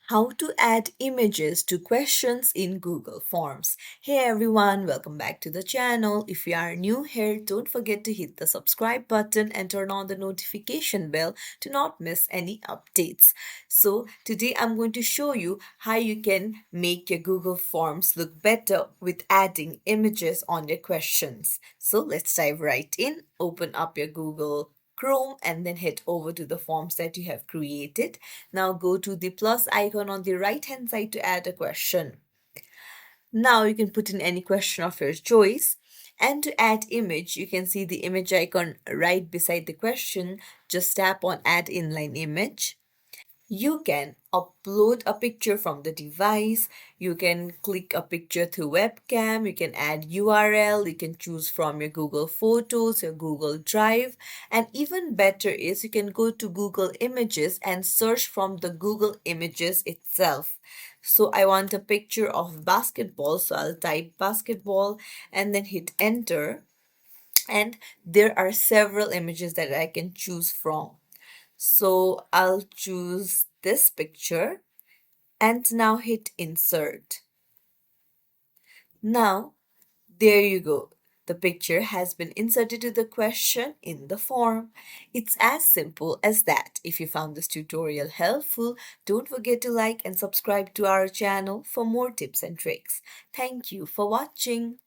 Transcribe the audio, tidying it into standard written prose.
How to add images to questions in Google Forms. Hey everyone, welcome back to the channel. If you are new here, don't forget to hit the subscribe button and turn on the notification bell to not miss any updates. So today I'm going to show you how you can make your Google Forms look better with adding images on your questions. So let's dive right in. Open up your Google Chrome and then head over to the forms that you have created. Now go to the plus icon on the right hand side to add a question. Now you can put in any question of your choice. And to add image, you can see the image icon right beside the question. Just tap on add inline image. You can upload a picture from the device. You can click a picture through webcam. You can add URL. You can choose from your Google Photos, your Google Drive. And even better is you can go to Google Images and search from the Google Images itself. So I want a picture of basketball. So I'll type basketball and then hit enter. And there are several images that I can choose from. So I'll choose this picture and now hit insert. Now, there you go. The picture has been inserted to the question in the form. It's as simple as that. If you found this tutorial helpful, don't forget to like and subscribe to our channel for more tips and tricks. Thank you for watching.